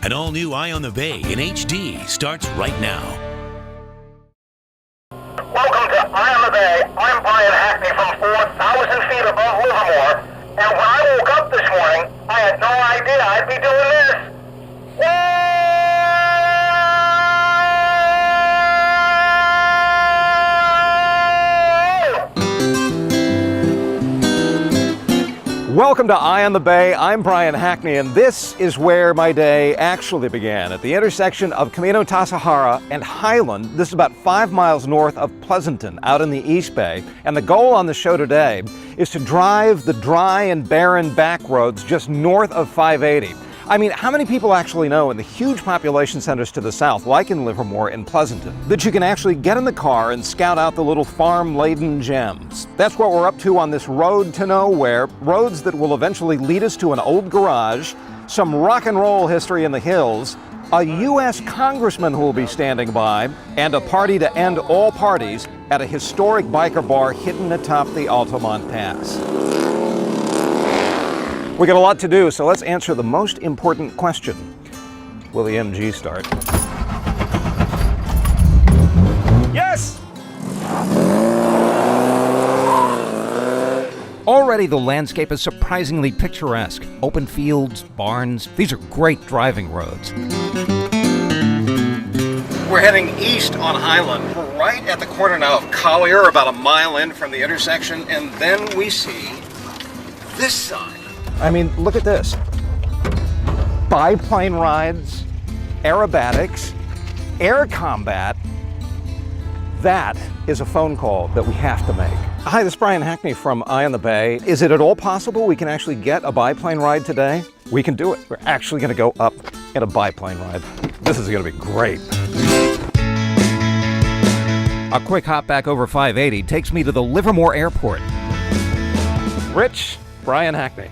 An all-new Eye on the Bay in HD starts right now. Welcome to Eye on the Bay. I'm Brian Hackney from 4,000 feet above Livermore. And when I woke up this morning, I had no idea I'd be doing this. Welcome to Eye on the Bay. I'm Brian Hackney, and this is where my day actually began, at the intersection of Camino Tassajara and Highland. This is about 5 miles north of Pleasanton, out in the East Bay. And the goal on the show today is to drive the dry and barren back roads just north of 580. I mean, how many people actually know in the huge population centers to the south, like in Livermore and Pleasanton, that you can actually get in the car and scout out the little farm-laden gems? That's what we're up to on this road to nowhere, roads that will eventually lead us to an old garage, some rock and roll history in the hills, a U.S. congressman who will be standing by, and a party to end all parties at a historic biker bar hidden atop the Altamont Pass. We got a lot to do, so let's answer the most important question. Will the MG start? Yes! Already the landscape is surprisingly picturesque. Open fields, barns, these are great driving roads. We're heading east on Highland. We're right at the corner now of Collier, about a mile in from the intersection, and then we see this sign. I mean, look at this. Biplane rides, aerobatics, air combat. That is a phone call that we have to make. Hi, this is Brian Hackney from Eye on the Bay. Is it at all possible we can actually get a biplane ride today? We can do it. We're actually going to go up in a biplane ride. This is going to be great. A quick hop back over 580 takes me to the Livermore Airport. Rich, Brian Hackney.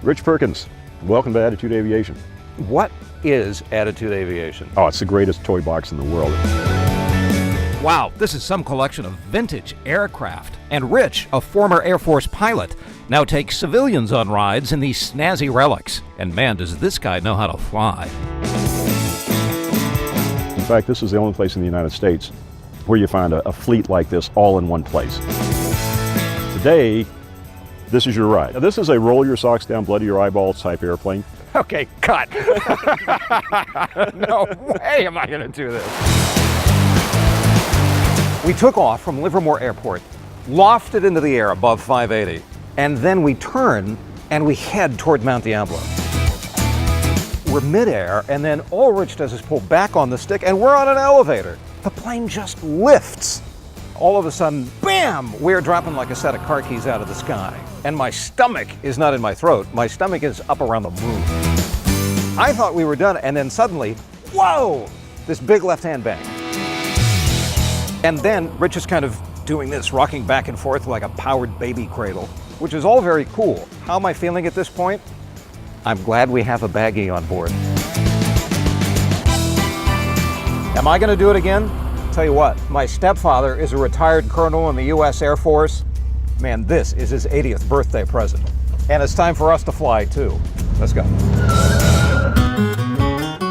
Rich Perkins, welcome to Attitude Aviation. What is Attitude Aviation? Oh, it's the greatest toy box in the world. Wow, this is some collection of vintage aircraft. And Rich, a former Air Force pilot, now takes civilians on rides in these snazzy relics. And man, does this guy know how to fly. In fact, this is the only place in the United States where you find a fleet like this all in one place. Today, this is your ride. Now, this is a roll your socks down, bloody your eyeballs type airplane. Okay, cut. No way am I going to do this. We took off from Livermore Airport, lofted into the air above 580, and then we turn and we head toward Mount Diablo. We're midair, and then all Rich does is pull back on the stick, and we're on an elevator. The plane just lifts. All of a sudden, bam, we're dropping like a set of car keys out of the sky. And my stomach is not in my throat. My stomach is up around the moon. I thought we were done, and then suddenly, whoa, this big left-hand bang. And then Rich is kind of doing this, rocking back and forth like a powered baby cradle, which is all very cool. How am I feeling at this point? I'm glad we have a baggie on board. Am I gonna do it again? Tell you what, my stepfather is a retired colonel in the U.S. Air Force. Man, this is his 80th birthday present. And it's time for us to fly, too. Let's go.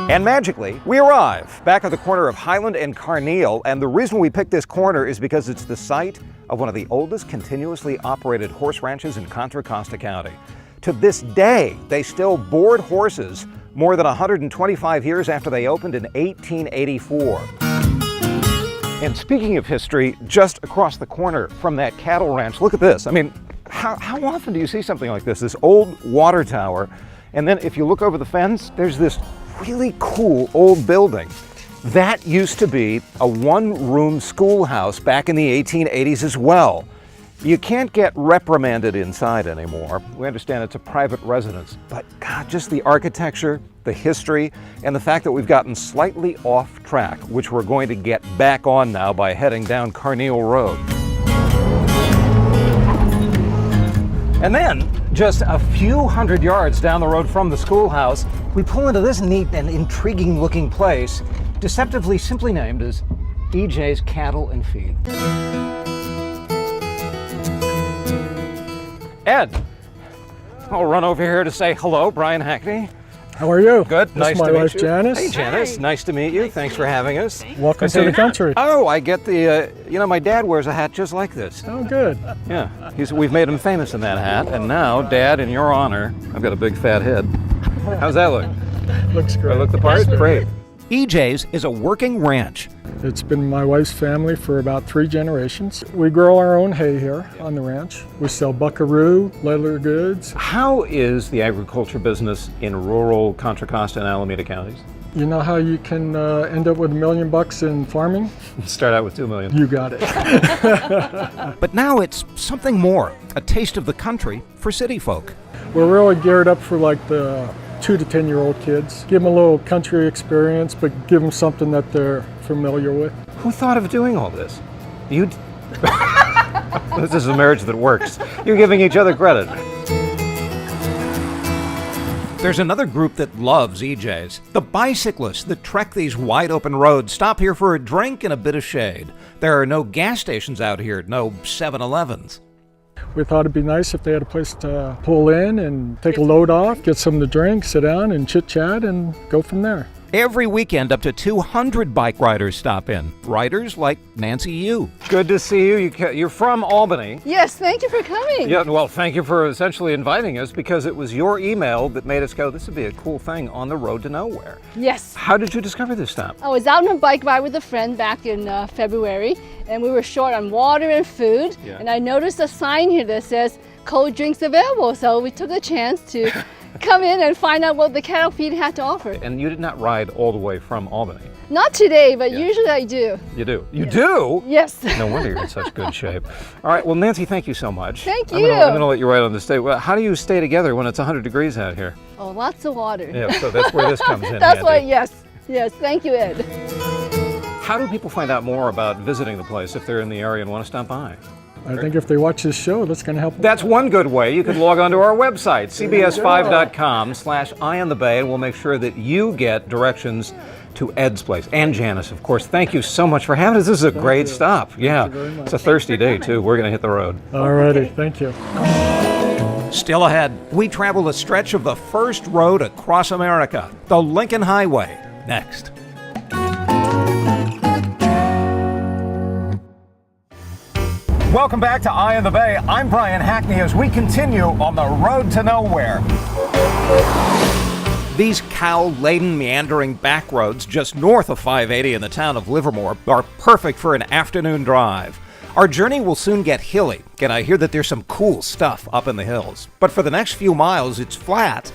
And magically, we arrive back at the corner of Highland and Carneal. And the reason we picked this corner is because it's the site of one of the oldest continuously operated horse ranches in Contra Costa County. To this day, they still board horses more than 125 years after they opened in 1884. And speaking of history, just across the corner from that cattle ranch, look at this. I mean, how often do you see something like this? This old water tower, and then if you look over the fence, there's this really cool old building. That used to be a one-room schoolhouse back in the 1880s as well. You can't get reprimanded inside anymore. We understand it's a private residence, but God, just the architecture, the history, and the fact that we've gotten slightly off track, which we're going to get back on now by heading down Carneal Road. And then, just a few hundred yards down the road from the schoolhouse, we pull into this neat and intriguing looking place, deceptively simply named as EJ's Cattle and Feed. Ed, I'll run over here to say hello, Brian Hackney. How are you? Good. This Nice is my to meet wife, you. Janice. Hey, Janice. Nice to meet you. Thanks for having us. Welcome Good to the you. country. Oh, I get the, my dad wears a hat just like this. Oh, good. Yeah, we've made him famous in that hat, and now, Dad, in your honor, I've got a big fat head. How's that look? Looks Do I great. look the part? Great. EJ's is a working ranch. It's been my wife's family for about 3 generations. We grow our own hay here on the ranch. We sell buckaroo, leather goods. How is the agriculture business in rural Contra Costa and Alameda counties? You know how you can end up with $1 million in farming? Start out with $2 million. You got it. But now it's something more, a taste of the country for city folk. We're really geared up for like the 2 to 10-year-old kids. Give them a little country experience, but give them something that they're familiar with. Who thought of doing all this? You. This is a marriage that works. You're giving each other credit. There's another group that loves EJ's. The bicyclists that trek these wide open roads stop here for a drink and a bit of shade. There are no gas stations out here, no 7-Elevens. We thought it'd be nice if they had a place to pull in and take a load off, get something to drink, sit down and chit-chat and go from there. Every weekend, up to 200 bike riders stop in. Riders like Nancy Yu. Good to see you. You're from Albany. Yes, thank you for coming. Yeah, well, thank you for essentially inviting us because it was your email that made us go, this would be a cool thing on the road to nowhere. Yes. How did you discover this stop? I was out on a bike ride with a friend back in February, and we were short on water and food, and I noticed a sign here that says cold drinks available, so we took a chance to come in and find out what the cattle feed had to offer. And you did not ride all the way from Albany. Not today, but usually I do. You do? You do? Yes. No wonder you're in such good shape. All right, well, Nancy, thank you so much. Thank I'm you. going to let you ride on the stage. Well, how do you stay together when it's 100 degrees out here? Oh, lots of water. Yeah, so that's where this comes in. That's handy. why, yes. Yes, thank you, Ed. How do people find out more about visiting the place if they're in the area and want to stop by? I think if they watch this show, that's going to help them. That's one good way. You could log on to our website, cbs5.com/Eye on the Bay, and we'll make sure that you get directions to Ed's place. And Janice, of course. Thank you so much for having us. This is a great stop. Yeah, it's a thirsty day, too. We're going to hit the road. All righty, thank you. Still ahead, we travel a stretch of the first road across America, the Lincoln Highway. Next. Welcome back to Eye on the Bay. I'm Brian Hackney as we continue on the road to nowhere. These cow-laden, meandering back roads just north of 580 in the town of Livermore are perfect for an afternoon drive. Our journey will soon get hilly, and I hear that there's some cool stuff up in the hills. But for the next few miles, it's flat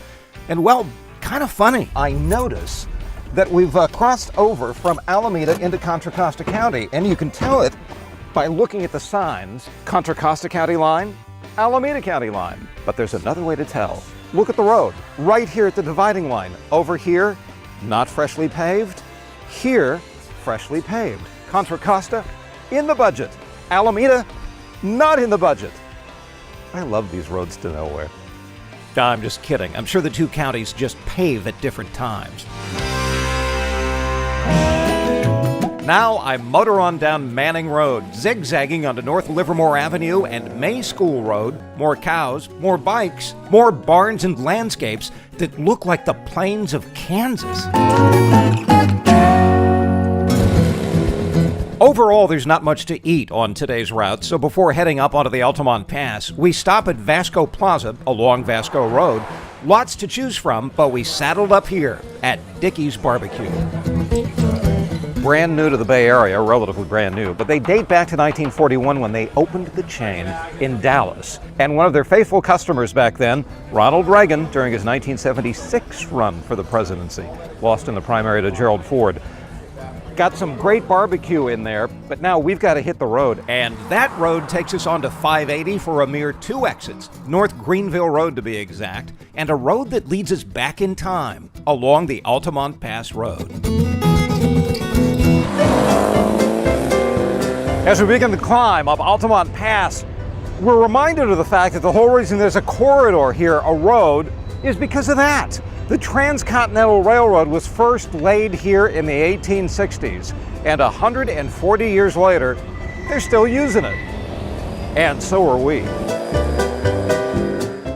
and, well, kind of funny. I notice that we've crossed over from Alameda into Contra Costa County, and you can tell it by looking at the signs. Contra Costa County line, Alameda County line. But there's another way to tell. Look at the road, right here at the dividing line. Over here, not freshly paved. Here, freshly paved. Contra Costa, in the budget. Alameda, not in the budget. I love these roads to nowhere. I'm just kidding. I'm sure the two counties just pave at different times. Now I motor on down Manning Road, zigzagging onto North Livermore Avenue and May School Road. More cows, more bikes, more barns and landscapes that look like the plains of Kansas. Overall, there's not much to eat on today's route, so before heading up onto the Altamont Pass, we stop at Vasco Plaza along Vasco Road. Lots to choose from, but we saddled up here at Dickey's Barbecue. Brand new to the Bay Area, relatively brand new, but they date back to 1941 when they opened the chain in Dallas. And one of their faithful customers back then, Ronald Reagan, during his 1976 run for the presidency, lost in the primary to Gerald Ford. Got some great barbecue in there, but now we've got to hit the road. And that road takes us onto 580 for a mere 2 exits, North Greenville Road to be exact, and a road that leads us back in time along the Altamont Pass Road. As we begin the climb up Altamont Pass, we're reminded of the fact that the whole reason there's a corridor here, a road, is because of that. The Transcontinental Railroad was first laid here in the 1860s, and 140 years later, they're still using it. And so are we.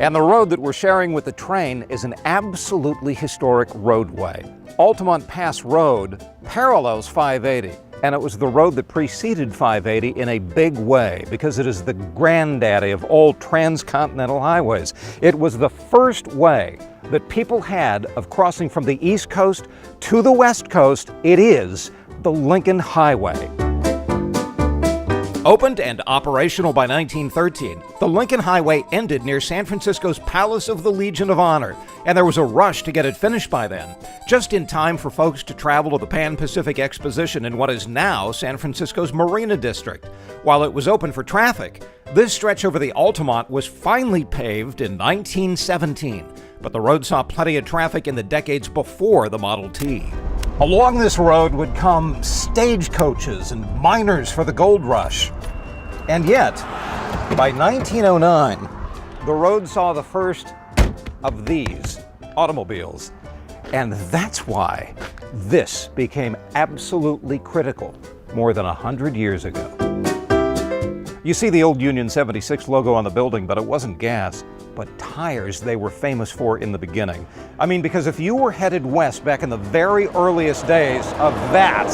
And the road that we're sharing with the train is an absolutely historic roadway. Altamont Pass Road parallels 580, and it was the road that preceded 580 in a big way because it is the granddaddy of all transcontinental highways. It was the first way that people had of crossing from the East Coast to the West Coast. It is the Lincoln Highway. Opened and operational by 1913, the Lincoln Highway ended near San Francisco's Palace of the Legion of Honor, and there was a rush to get it finished by then, just in time for folks to travel to the Pan-Pacific Exposition in what is now San Francisco's Marina District. While it was open for traffic, this stretch over the Altamont was finally paved in 1917, but the road saw plenty of traffic in the decades before the Model T. Along this road would come stagecoaches and miners for the gold rush. And yet, by 1909, the road saw the first of these automobiles. And that's why this became absolutely critical more than 100 years ago. You see the old Union 76 logo on the building, but it wasn't gas, but tires they were famous for in the beginning. I mean, because if you were headed west back in the very earliest days of that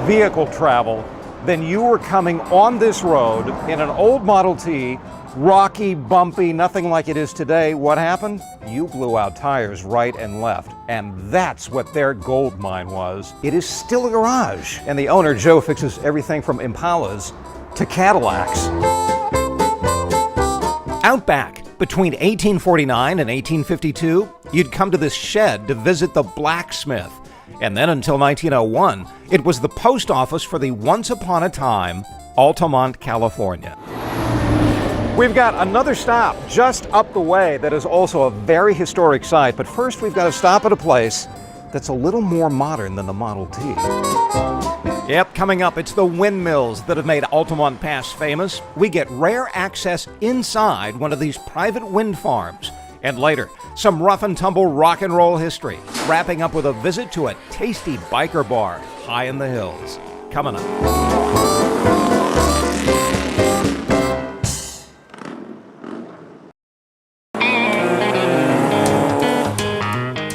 vehicle travel, then you were coming on this road in an old Model T, rocky, bumpy, nothing like it is today. What happened? You blew out tires right and left. And that's what their gold mine was. It is still a garage. And the owner, Joe, fixes everything from Impalas to Cadillacs. Out back, between 1849 and 1852, you'd come to this shed to visit the blacksmith. And then until 1901, it was the post office for the once upon a time Altamont, California. We've got another stop just up the way that is also a very historic site, but first we've got to stop at a place that's a little more modern than the Model T. Yep, coming up, it's the windmills that have made Altamont Pass famous. We get rare access inside one of these private wind farms. And later, some rough and tumble rock and roll history, wrapping up with a visit to a tasty biker bar high in the hills. Coming up.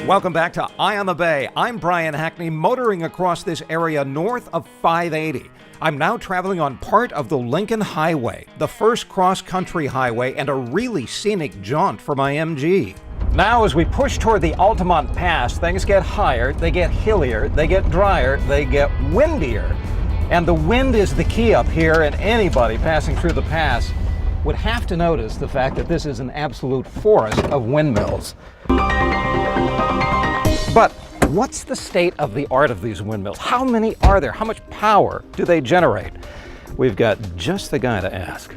Welcome back to Eye on the Bay. I'm Brian Hackney, motoring across this area north of 580. I'm now traveling on part of the Lincoln Highway, the first cross-country highway and a really scenic jaunt for my MG. Now, as we push toward the Altamont Pass, things get higher, they get hillier, they get drier, they get windier. And the wind is the key up here, and anybody passing through the pass would have to notice the fact that this is an absolute forest of windmills. But what's the state of the art of these windmills? How many are there? How much power do they generate? We've got just the guy to ask.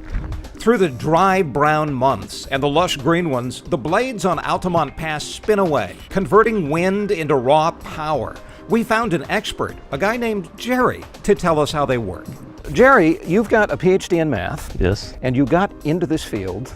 Through the dry brown months and the lush green ones, the blades on Altamont Pass spin away, converting wind into raw power. We found an expert, a guy named Jerry, to tell us how they work. Jerry, you've got a PhD in math. Yes. And you got into this field.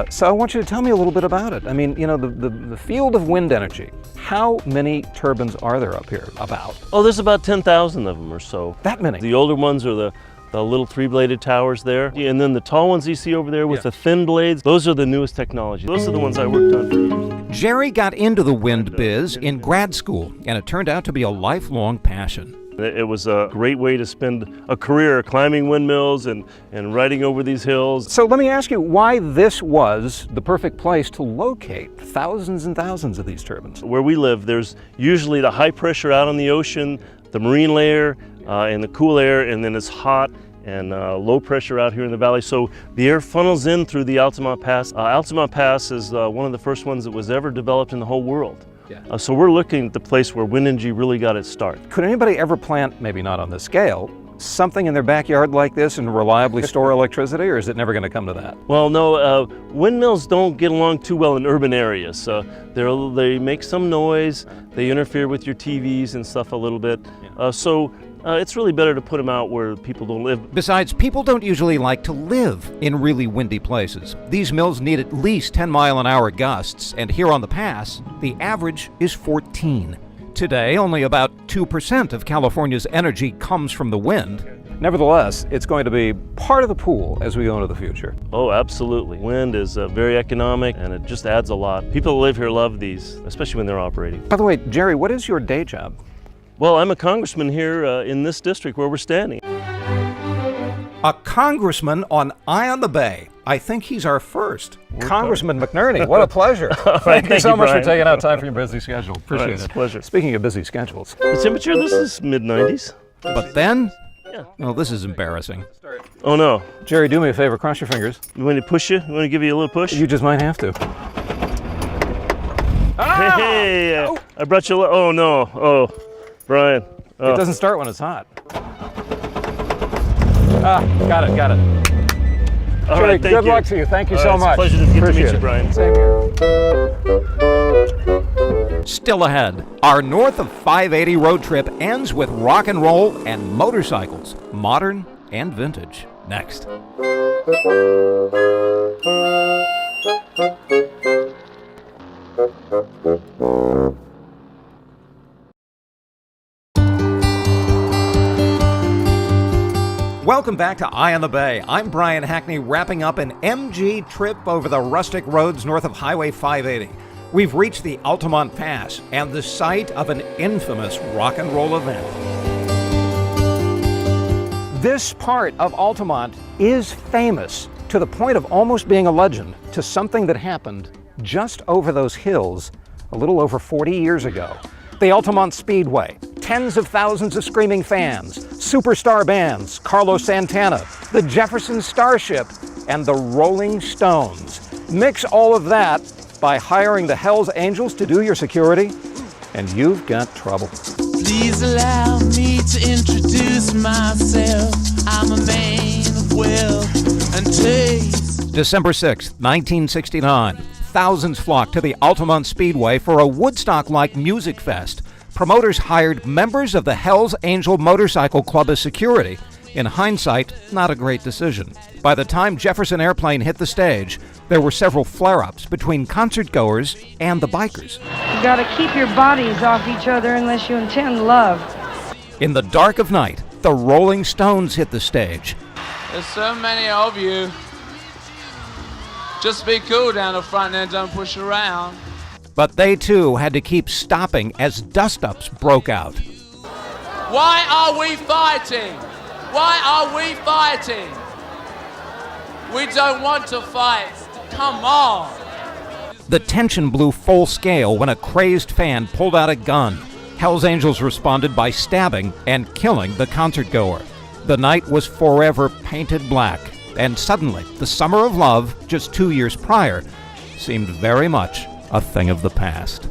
So I want you to tell me a little bit about it. I mean, you know, the field of wind energy. How many turbines are there up here? About? Oh, there's about 10,000 of them or so. That many? The older ones are the little three-bladed towers there. And then the tall ones you see over there with the thin blades, those are the newest technology. Those are the ones I worked on for years. Jerry got into the wind biz in grad school, and it turned out to be a lifelong passion. It was a great way to spend a career climbing windmills and riding over these hills. So let me ask you why this was the perfect place to locate thousands and thousands of these turbines. Where we live, there's usually the high pressure out on the ocean, the marine layer, and the cool air, and then it's hot and low pressure out here in the valley. So the air funnels in through the Altamont Pass. Altamont Pass is one of the first ones that was ever developed in the whole world. Yeah. So we're looking at the place where wind energy really got its start. Could anybody ever plant, maybe not on this scale, something in their backyard like this and reliably store electricity, or is it never going to come to that? Well, no, windmills don't get along too well in urban areas. They make some noise, they interfere with your TVs and stuff a little bit. It's really better to put them out where people don't live. Besides, people don't usually like to live in really windy places. These mills need at least 10-mile-an-hour gusts, and here on the pass, the average is 14. Today, only about 2% of California's energy comes from the wind, Nevertheless, it's going to be part of the pool as we go into the future. Oh, absolutely. Wind is very economic and it just adds a lot. People that live here love these, especially when they're operating. By the way, Jerry, what is your day job? Well, I'm a congressman here in this district where we're standing. A congressman on Eye on the Bay. I think he's our first. Congressman McNerney, what a pleasure. Thank you so much for taking out time from your busy schedule. Appreciate It's it. a pleasure. Speaking of busy schedules. The temperature, this is mid-90s. But then, Yeah. well, this is embarrassing. Oh no. Jerry, do me a favor, cross your fingers. You want me to push you? You want to give you a little push? You just might have to. Hey, I brought you oh no. Oh, Brian. Oh. It doesn't start when it's hot. Got it. All Jerry, right, thank good you. luck to you. Thank you All so right, much. It's a pleasure to get to Appreciate meet you, it. Brian. Same here. Still ahead, our north of 580 road trip ends with rock and roll and motorcycles, modern and vintage. Next. Welcome back to Eye on the Bay. I'm Brian Hackney, wrapping up an MG trip over the rustic roads north of Highway 580. We've reached the Altamont Pass and the site of an infamous rock and roll event. This part of Altamont is famous to the point of almost being a legend, to something that happened just over those hills a little over 40 years ago. The Altamont Speedway, tens of thousands of screaming fans, superstar bands, Carlos Santana, the Jefferson Starship, and the Rolling Stones. Mix all of that by hiring the Hells Angels to do your security, and you've got trouble. Please allow me to introduce myself. I'm a man of wealth and taste. December 6th, 1969. Thousands flocked to the Altamont Speedway for a Woodstock-like music fest. Promoters hired members of the Hells Angel Motorcycle Club as security. In hindsight, not a great decision. By the time Jefferson Airplane hit the stage, there were several flare-ups between concert-goers and the bikers. You gotta keep your bodies off each other unless you intend love. In the dark of night, the Rolling Stones hit the stage. There's so many of you. Just be cool down the front and don't push around. But they too had to keep stopping as dust-ups broke out. Why are we fighting? Why are we fighting? We don't want to fight. Come on. The tension blew full scale when a crazed fan pulled out a gun. Hells Angels responded by stabbing and killing the concertgoer. The night was forever painted black, and suddenly, the Summer of Love, just 2 years prior, seemed very much a thing of the past.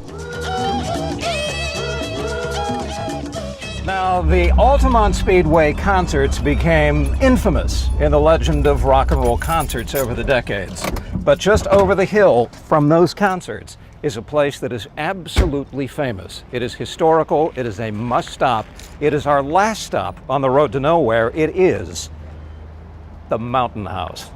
Now, the Altamont Speedway concerts became infamous in the legend of rock and roll concerts over the decades. But just over the hill from those concerts is a place that is absolutely famous. It is historical, it is a must-stop, it is our last stop on the road to nowhere. It is the Mountain House.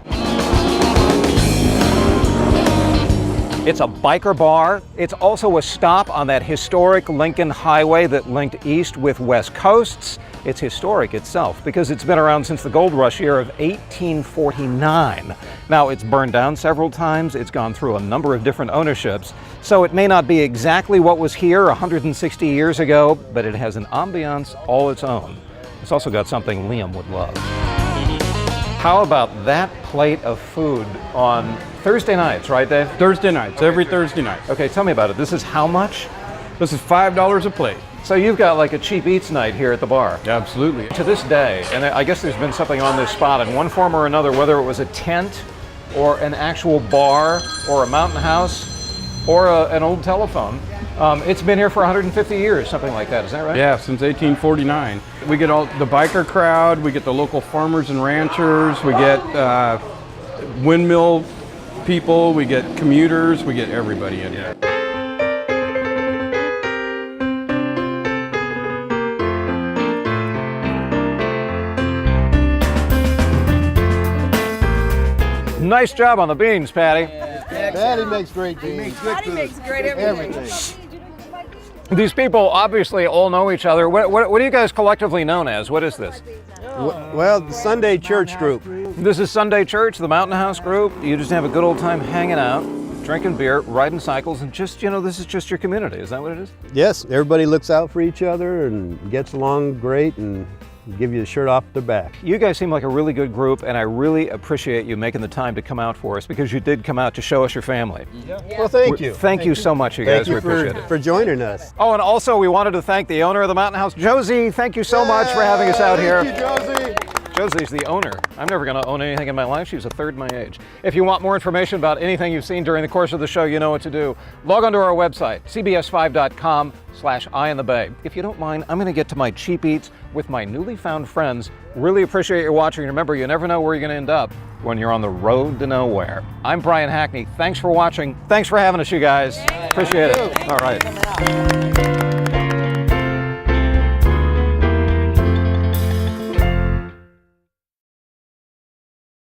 It's a biker bar. It's also a stop on that historic Lincoln Highway that linked east with west coasts. It's historic itself because it's been around since the gold rush year of 1849. Now, it's burned down several times. It's gone through a number of different ownerships. So it may not be exactly what was here 160 years ago, but it has an ambiance all its own. It's also got something Liam would love. How about that plate of food on Thursday nights, right, Dave? Thursday nights, every Thursday night. Okay, tell me about it. This is how much? This is $5 a plate. So you've got like a cheap eats night here at the bar. Absolutely. To this day, and I guess there's been something on this spot in one form or another, whether it was a tent or an actual bar or a mountain house or an old telephone. It's been here for 150 years, something like that. Is that right? Yeah, since 1849. We get all the biker crowd, we get the local farmers and ranchers, we get windmill people, we get commuters, we get everybody in here. Nice job on the beans, Patty. Patty makes great beans. Patty makes great everything. These people obviously all know each other. What are you guys collectively known as? What is this? Well, the Sunday Church Group. This is Sunday Church, the Mountain House Group. You just have a good old time hanging out, drinking beer, riding cycles, and just, this is just your community. Is that what it is? Yes, everybody looks out for each other and gets along great and give you the shirt off their back. You guys seem like a really good group, and I really appreciate you making the time to come out for us, because you did come out to show us your family. Well, thank you. Thank you so much, you guys. We appreciate it. for joining us. Oh, and also we wanted to thank the owner of the Mountain House, Josie. Thank you so much for having us out here. Thank you, Josie. Josie's the owner. I'm never going to own anything in my life. She's a third my age. If you want more information about anything you've seen during the course of the show, you know what to do. Log on to our website, cbs5.com/EyeOnTheBay. If you don't mind, I'm going to get to my cheap eats with my newly found friends. Really appreciate your watching. Remember, you never know where you're going to end up when you're on the road to nowhere. I'm Brian Hackney. Thanks for watching. Thanks for having us, you guys. Appreciate it. All right.